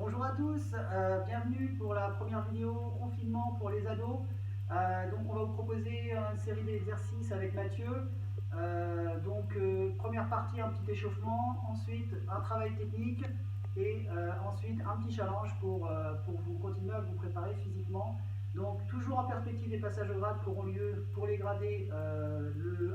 Bonjour à tous, bienvenue pour la première vidéo confinement pour les ados. Donc on va vous proposer une série d'exercices avec Mathieu. Première partie, un petit échauffement, ensuite un travail technique et ensuite un petit challenge pour vous continuer à vous préparer physiquement. Donc toujours en perspective des passages au grade qui auront lieu pour les gradés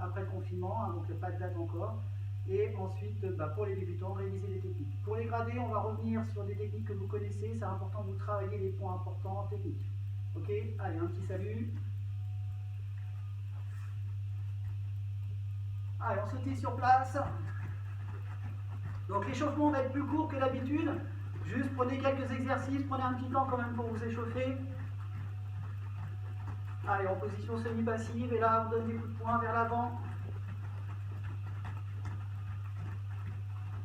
après le confinement, hein, donc il n'y a pas de date encore. Et ensuite, pour les débutants, réviser des techniques. Pour les gradés, on va revenir sur des techniques que vous connaissez. C'est important de vous travailler les points importants techniques. Ok, allez, un petit salut. Allez, on saute sur place. Donc l'échauffement va être plus court que d'habitude. Juste prenez quelques exercices, prenez un petit temps quand même pour vous échauffer. Allez, en position semi-passive, et là on donne des coups de poing vers l'avant.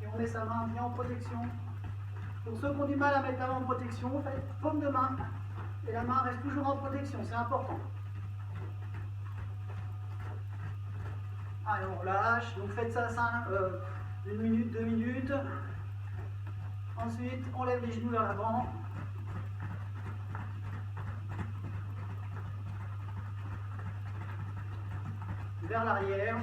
Et on met sa main bien en protection. Pour ceux qui ont du mal à mettre la main en protection, faites paume de main. Et la main reste toujours en protection, c'est important. Allez, on relâche. Donc faites ça 1 minute, 2 minutes. Ensuite, on lève les genoux vers l'avant. Vers l'arrière.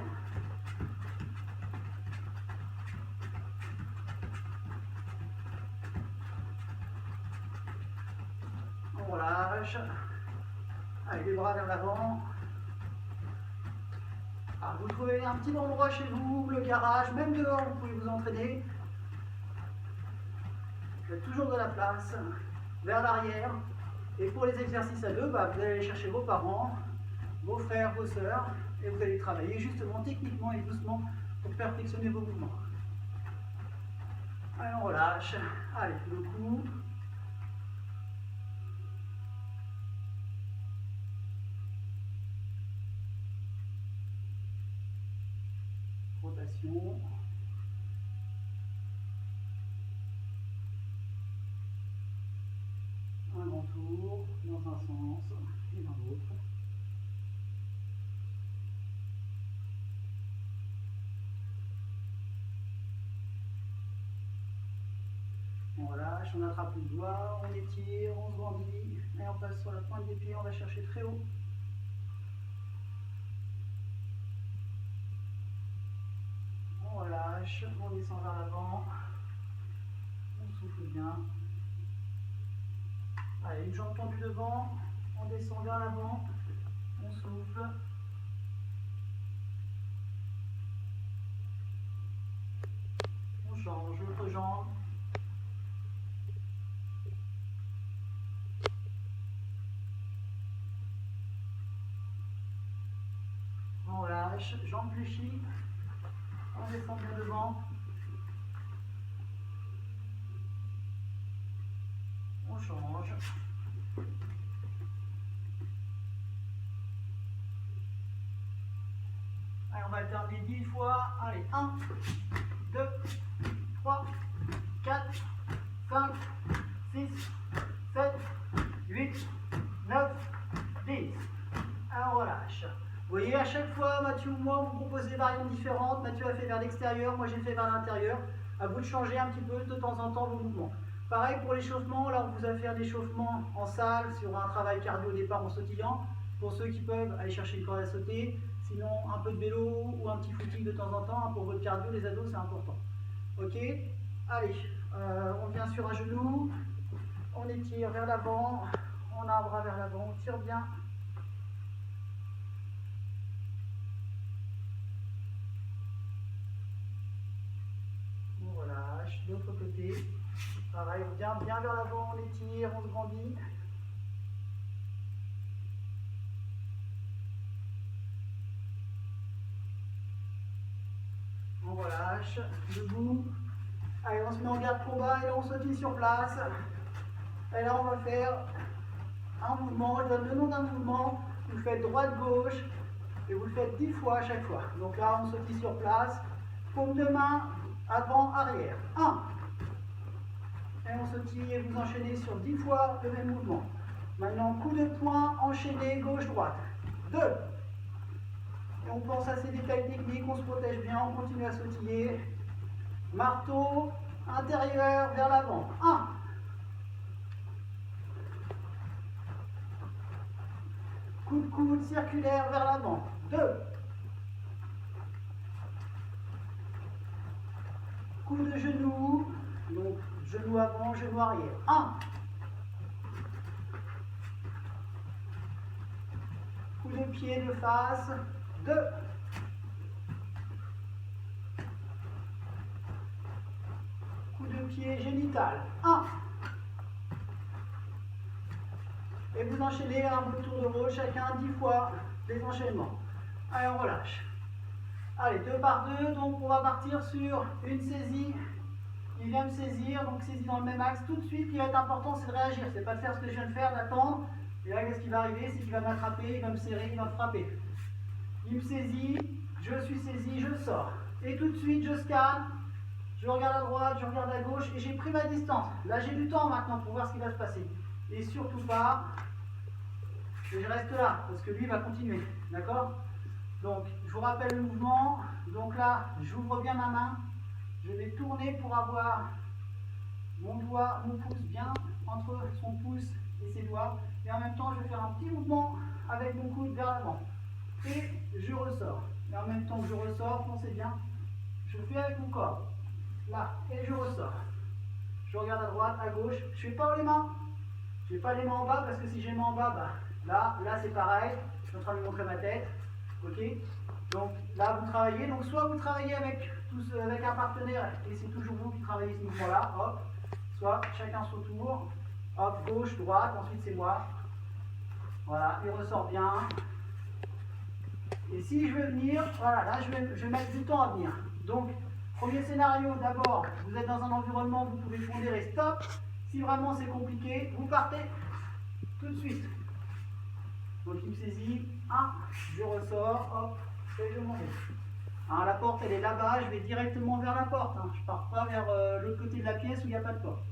On relâche. Allez, les bras vers l'avant. Alors, vous trouvez un petit endroit chez vous, le garage, même dehors, vous pouvez vous entraîner. Vous avez toujours de la place. Vers l'arrière. Et pour les exercices à deux, vous allez aller chercher vos parents, vos frères, vos sœurs, et vous allez travailler justement techniquement et doucement pour perfectionner vos mouvements. Allez, on relâche. Allez, le coup. Rotation. Un grand tour dans un sens et dans l'autre. On relâche, on attrape les doigts, on étire, on se grandit, et on passe sur la pointe des pieds, on va chercher très haut. On relâche, on descend vers l'avant, on souffle bien. Allez, une jambe tendue devant, on descend vers l'avant, on souffle. On change l'autre jambe. On relâche, jambe fléchie, on descend bien devant. On change. Allez, on va alterner 10 fois. Allez, 1, 2, 3, 4, 5, 6, 7, 8, 9, 10. Alors on relâche. Vous voyez, à chaque fois, Mathieu ou moi, vous proposez des variantes différentes. Mathieu a fait vers l'extérieur, moi j'ai fait vers l'intérieur. À vous de changer un petit peu de temps en temps vos mouvements. Pareil pour l'échauffement, là on vous a fait un échauffement en salle sur un travail cardio au départ en sautillant. Pour ceux qui peuvent aller chercher une corde à sauter, sinon un peu de vélo ou un petit footing de temps en temps, hein, pour votre cardio, les ados c'est important. Ok, allez, on vient sur un genou, on étire vers l'avant, on a un bras vers l'avant, on tire bien. On relâche, de l'autre côté. Pareil, on vient bien vers l'avant, on étire, on se grandit. On relâche, debout. Allez, on se met en garde combat et là on sautille sur place. Et là on va faire un mouvement, je donne le nom d'un mouvement. Vous faites droite-gauche et vous le faites 10 fois à chaque fois. Donc là on sautille sur place. Paume de main, avant, arrière. 1. Et on sautille et vous enchaînez sur 10 fois le même mouvement. Maintenant, coup de poing, enchaîné, gauche-droite. 2. Et on pense à ces détails techniques, on se protège bien, on continue à sautiller. Marteau, intérieur, vers l'avant. 1. Coup de coude circulaire vers l'avant. 2. Coup de genou. Donc, genou avant, genou arrière. 1. Coup de pied de face. 2. Coup de pied génital. 1. Et vous enchaînez un tour de rôle, chacun 10 fois les enchaînements. Allez, on relâche. Allez, 2 par 2, donc on va partir sur une saisie. Il vient me saisir, donc saisie dans le même axe. Tout de suite, ce qui va être important, c'est de réagir. C'est pas de faire ce que je viens de faire, d'attendre. Et là, qu'est-ce qui va arriver? C'est qu'il va m'attraper, il va me serrer, il va me frapper. Il me saisit, je suis saisi, je sors. Et tout de suite, je scanne. Je regarde à droite, je regarde à gauche, et j'ai pris ma distance. Là, j'ai du temps maintenant pour voir ce qui va se passer. Et surtout pas, je reste là, parce que lui va continuer, d'accord? Donc, je vous rappelle le mouvement. Donc là, j'ouvre bien ma main. Je vais tourner pour avoir mon doigt, mon pouce bien entre son pouce et ses doigts. Et en même temps, je vais faire un petit mouvement avec mon coude vers l'avant. Et je ressors. Et en même temps que je ressors, pensez bien, je fais avec mon corps. Là, et je ressors. Je regarde à droite, à gauche. Je ne fais pas les mains. Je ne fais pas les mains en bas parce que si j'ai les mains en bas, bah, là c'est pareil. Je suis en train de lui montrer ma tête. Ok? Donc là, vous travaillez. Donc soit vous travaillez avec un partenaire et c'est toujours vous qui travaillez ce mouvement-là. Hop. Soit chacun son tour. Hop, gauche, droite. Ensuite c'est moi. Voilà, il ressort bien. Et si je veux venir, voilà, là je vais mettre du temps à venir. Donc, premier scénario, d'abord, vous êtes dans un environnement, vous pouvez pondérer stop. Si vraiment c'est compliqué, vous partez tout de suite. Donc il me saisit, 1, je ressors, hop, et je m'en vais. Hein, la porte elle est là-bas, je vais directement vers la porte. Hein. Je ne pars pas vers l'autre côté de la pièce où il n'y a pas de porte.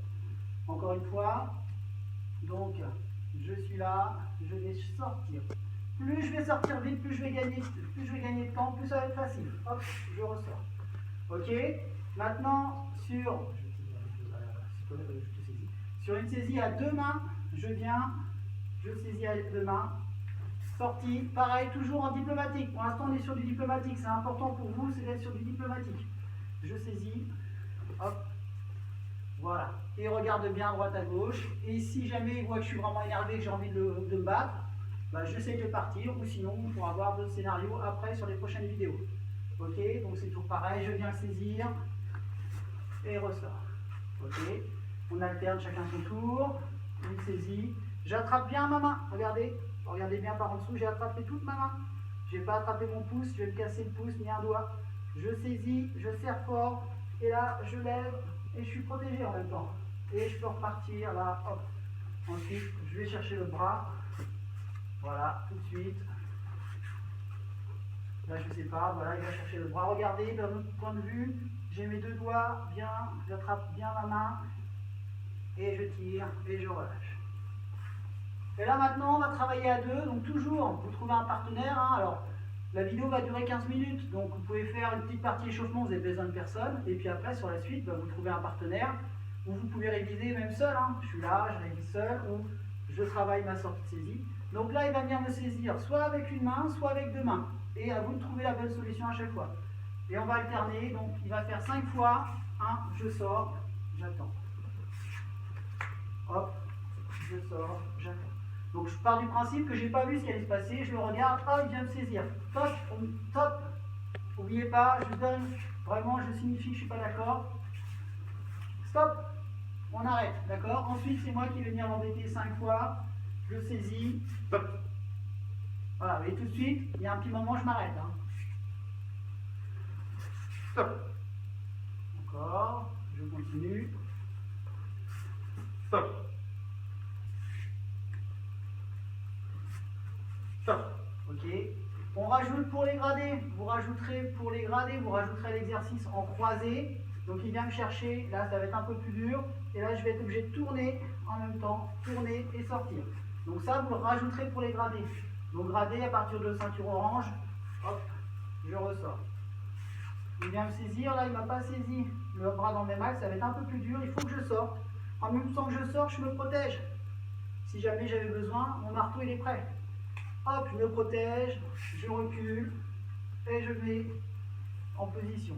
Encore une fois, donc je suis là, je vais sortir. Plus je vais sortir vite, plus je vais gagner de temps, plus ça va être facile. Hop, je ressors. Ok, maintenant sur une saisie à 2 mains, je viens, je saisis à 2 mains. Sortie, pareil, toujours en diplomatique. Pour l'instant, on est sur du diplomatique. C'est important pour vous, c'est d'être sur du diplomatique. Je saisis, hop, voilà. Et regarde bien à droite à gauche. Et si jamais il voit que je suis vraiment énervé, que j'ai envie de me battre, bah, j'essaie de partir. Ou sinon, on pourra voir d'autres scénarios après sur les prochaines vidéos. Ok, donc c'est toujours pareil. Je viens le saisir et ressort. Ok, on alterne chacun son tour. Une saisie. J'attrape bien ma main. Regardez. Regardez bien par en dessous, j'ai attrapé toute ma main. Je n'ai pas attrapé mon pouce, je vais me casser le pouce ni un doigt. Je saisis, je serre fort, et là je lève et je suis protégé en même temps. Et je peux repartir là, hop. Ensuite, je vais chercher le bras. Voilà, tout de suite. Là je sépare, voilà, il va chercher le bras. Regardez, d'un autre point de vue, j'ai mes 2 doigts bien, j'attrape bien ma main. Et je tire et je relâche. Et là maintenant, on va travailler à 2, donc toujours, vous trouvez un partenaire. Hein, alors, la vidéo va durer 15 minutes, donc vous pouvez faire une petite partie échauffement, vous avez besoin de personne. Et puis après, sur la suite, bah, vous trouvez un partenaire, ou vous pouvez réviser même seul. Hein, je suis là, je révise seul, ou je travaille ma sortie de saisie. Donc là, il va venir me saisir soit avec une main, soit avec 2 mains. Et à vous de trouver la bonne solution à chaque fois. Et on va alterner, donc il va faire 5 fois. 1, je sors, j'attends. Hop, je sors, j'attends. Donc je pars du principe que je n'ai pas vu ce qui allait se passer, je le regarde, oh il vient me saisir, top, top, n'oubliez pas, je donne, vraiment je signifie que je ne suis pas d'accord, stop, on arrête, d'accord. Ensuite c'est moi qui vais venir l'embêter 5 fois, je le saisis, stop. Voilà, et tout de suite, il y a un petit moment, je m'arrête. Hein. Stop. Encore, je continue, stop. Stop. Ok. On rajoute pour les gradés. Vous rajouterez pour les gradés, vous rajouterez l'exercice en croisé. Donc il vient me chercher. Là, ça va être un peu plus dur. Et là, je vais être obligé de tourner en même temps, tourner et sortir. Donc ça, vous le rajouterez pour les gradés. Donc gradé à partir de ceinture orange. Hop, je ressors. Il vient me saisir. Là, il ne m'a pas saisi le bras dans le même axe. Ça va être un peu plus dur. Il faut que je sorte. En même temps que je sors, je me protège. Si jamais j'avais besoin, mon marteau il est prêt. hop, je me protège, je recule et je vais en position.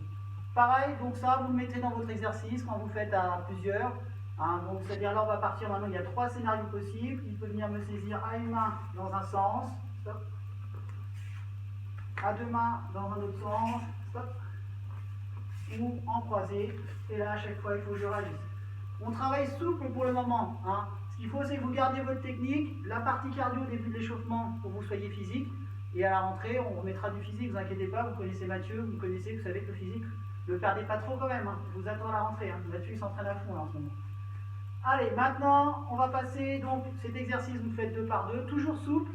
Pareil, donc ça, vous le mettez dans votre exercice quand vous faites à plusieurs. Hein, donc c'est-à-dire là, on va partir maintenant, il y a 3 scénarios possibles. Il peut venir me saisir à une main dans un sens, stop. À 2 mains dans un autre sens, stop. Ou en croisé, et là, à chaque fois, il faut que je réagisse. On travaille souple pour le moment. Hein. Ce qu'il faut, c'est que vous gardiez votre technique, la partie cardio au début de l'échauffement pour que vous soyez physique, et à la rentrée, on remettra du physique, ne vous inquiétez pas, vous connaissez Mathieu, vous connaissez, vous savez que le physique, ne le perdez pas trop quand même, hein. Je vous attends à la rentrée, hein. Mathieu il s'entraîne à fond là en ce moment. Allez, maintenant, on va passer, donc cet exercice, vous le faites 2 par 2, toujours souple,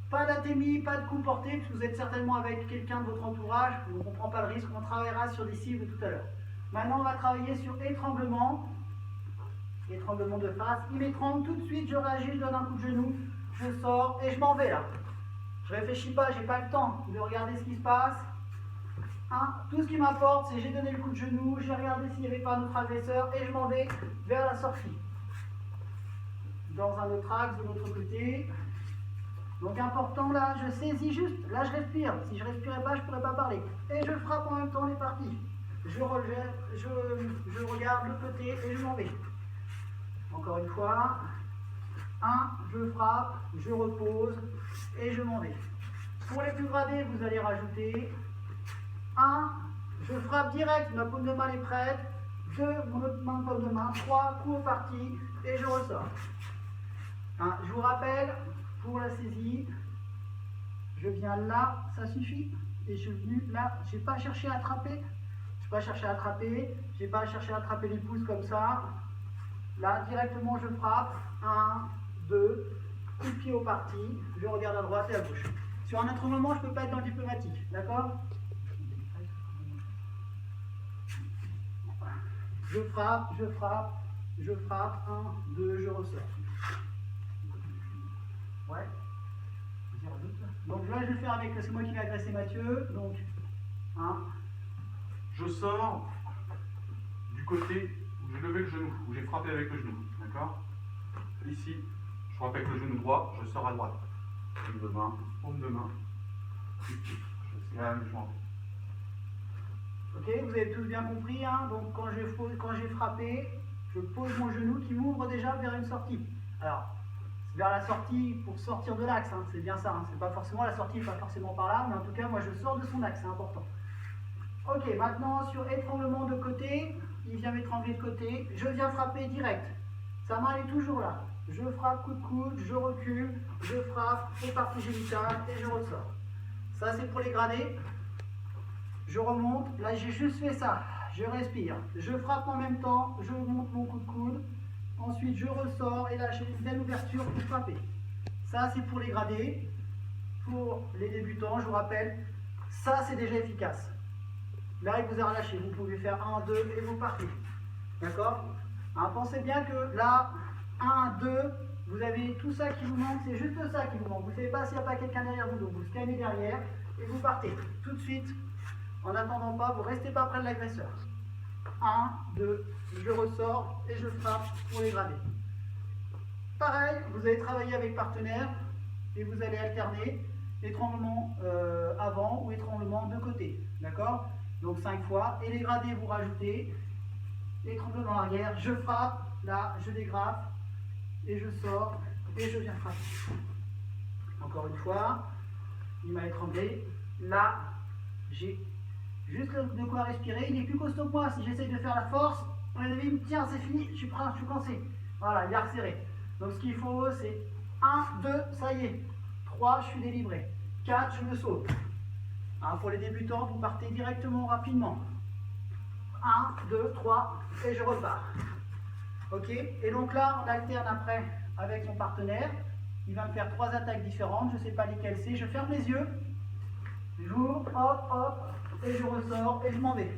pas d'atémie, pas de coup porté, parce que vous êtes certainement avec quelqu'un de votre entourage, donc on ne prend pas le risque, on travaillera sur des cibles tout à l'heure. Maintenant, on va travailler sur étranglement de face. Il m'étrangle tout de suite, je réagis, je donne un coup de genou, je sors et je m'en vais là. Je réfléchis pas, j'ai pas le temps de regarder ce qui se passe. Hein, tout ce qui m'importe, c'est j'ai donné le coup de genou, j'ai regardé s'il n'y avait pas un autre agresseur et je m'en vais vers la sortie. Dans un autre axe de l'autre côté. Donc important là, je saisis juste, là je respire. Si je respirais pas, je ne pourrais pas parler. Et je frappe en même temps les parties. Je regarde le côté et je m'en vais. Encore une fois. 1, je frappe, je repose et je m'en vais. Pour les plus gradés, vous allez rajouter 1, je frappe direct, ma paume de main est prête. 2, mon autre main, paume de main. 3, coup au parti et je ressors. Hein, je vous rappelle, pour la saisie, je viens là, ça suffit. Et je suis venu là, je n'ai pas cherché à attraper. Je n'ai pas cherché à attraper. Je n'ai pas cherché à attraper les pouces comme ça. Là, directement, je frappe. 1, 2, coup de pied au parti. Je regarde à droite et à gauche. Sur un autre moment, je ne peux pas être dans le diplomatique. D'accord? Je frappe, je frappe, je frappe. 1, 2, je ressors. Ouais. Donc là, je vais le faire avec, c'est moi qui vais agresser Mathieu. Donc, 1. Je sors du côté où j'ai levé le genou, où j'ai frappé avec le genou. D'accord? Ici, je frappe avec le genou droit, je sors à droite. Paume de main. Je calme, je m'en vais. Ok, vous avez tous bien compris. Hein, donc quand j'ai frappé, je pose mon genou qui m'ouvre déjà vers une sortie. Alors, vers la sortie pour sortir de l'axe, hein, c'est bien ça. Hein, c'est pas forcément la sortie, pas forcément par là, mais en tout cas, moi je sors de son axe, c'est important. Ok, maintenant sur étranglement de côté, il vient m'étrangler de côté, je viens frapper direct. Sa main est toujours là. Je frappe coup de coude, je recule, je frappe aux parties génitales et je ressors. Ça c'est pour les gradés. Je remonte, là j'ai juste fait ça. Je respire, je frappe en même temps, je monte mon coup de coude. Ensuite, je ressors et là, j'ai une belle ouverture pour frapper. Ça, c'est pour les gradés. Pour les débutants, je vous rappelle, ça, c'est déjà efficace. Là, il vous a relâché. Vous pouvez faire 1, 2 et vous partez. D'accord? Hein, pensez bien que là, 1, 2, vous avez tout ça qui vous manque. C'est juste ça qui vous manque. Vous ne savez pas s'il n'y a pas quelqu'un derrière vous. Donc, vous scannez derrière et vous partez. Tout de suite, en n'attendant pas, vous ne restez pas près de l'agresseur. 1, 2, je ressors et je frappe pour les gradés. Pareil, vous allez travailler avec partenaire et vous allez alterner étranglement avant ou étranglement de côté. D'accord? Donc 5 fois. Et les gradés, vous rajoutez étranglement arrière, je frappe, là, je dégrafe et je sors et je viens frapper. Encore une fois, il m'a étranglé. Là, j'ai juste de quoi respirer, il est plus costaud que moi. Si j'essaye de faire la force, on est devenu, tiens, c'est fini, je suis coincé. Voilà, il a resserré. Donc ce qu'il faut, c'est 1, 2, ça y est. 3, je suis délivré. 4, je me saute. Hein, pour les débutants, vous partez directement, rapidement. 1, 2, 3, et je repars. Ok? Et donc là, on alterne après avec son partenaire. Il va me faire 3 attaques différentes, je ne sais pas lesquelles c'est. Je ferme les yeux. J'ouvre, hop, hop, et je ressors et je m'en vais.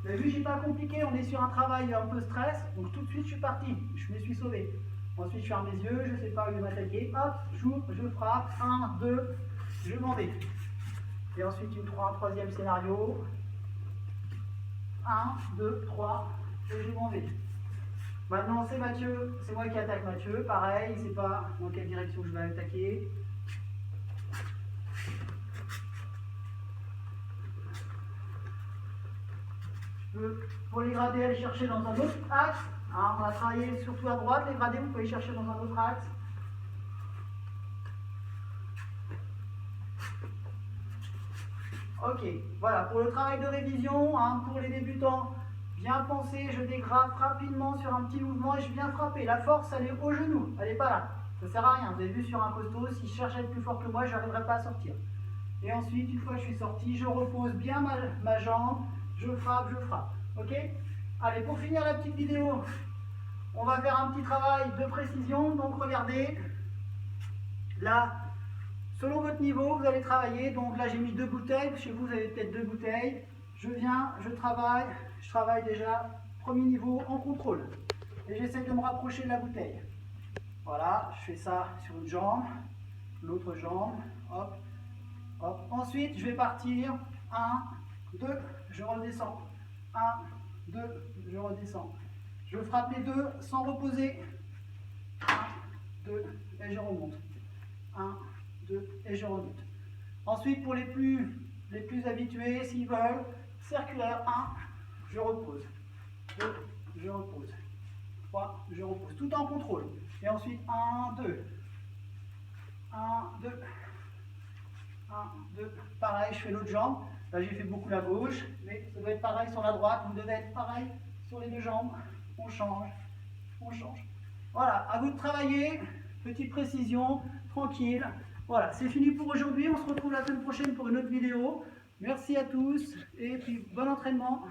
Vous avez vu, j'ai pas compliqué, on est sur un travail un peu stress, donc tout de suite je suis parti, je me suis sauvé. Ensuite je ferme les yeux, je ne sais pas où il va m'attaquer, hop, j'ouvre, je frappe, 1, 2, je m'en vais. Et ensuite un troisième scénario, 1, 2, 3, et je m'en vais. Maintenant c'est Mathieu, c'est moi qui attaque Mathieu, pareil, il ne sait pas dans quelle direction je vais attaquer. peux, pour les gradés, aller chercher dans un autre axe. Hein, on va travailler surtout à droite. Les gradés, vous pouvez les chercher dans un autre axe. Ok, voilà, pour le travail de révision, hein, pour les débutants, bien penser, je dégrafe rapidement sur un petit mouvement et je viens frapper. La force, elle est au genou, elle n'est pas là. Ça ne sert à rien, vous avez vu sur un costaud, si je cherche à être plus fort que moi, je n'arriverai pas à sortir. Et ensuite, une fois que je suis sorti, je repose bien ma jambe, je frappe, ok? Allez, pour finir la petite vidéo, on va faire un petit travail de précision. Donc regardez, là, selon votre niveau, vous allez travailler. Donc là, j'ai mis 2 bouteilles, chez vous, vous avez peut-être 2 bouteilles. Je viens, je travaille déjà, premier niveau en contrôle. Et j'essaie de me rapprocher de la bouteille. Voilà, je fais ça sur une jambe, l'autre jambe, hop, hop. Ensuite, je vais partir, 1, 2, je redescends, 1, 2, je redescends. Je frappe les deux sans reposer, 1, 2, et je remonte, 1, 2, et je remonte. Ensuite, pour les plus habitués, s'ils veulent, circulaire, 1, je repose, 2, je repose, 3, je repose, tout en contrôle. Et ensuite, 1, 2, 1, 2, 1, 2, pareil, je fais l'autre jambe. Là, j'ai fait beaucoup la gauche, mais ça doit être pareil sur la droite. Vous devez être pareil sur les deux jambes. On change, on change. Voilà, à vous de travailler. Petite précision, tranquille. Voilà, c'est fini pour aujourd'hui. On se retrouve la semaine prochaine pour une autre vidéo. Merci à tous et puis bon entraînement.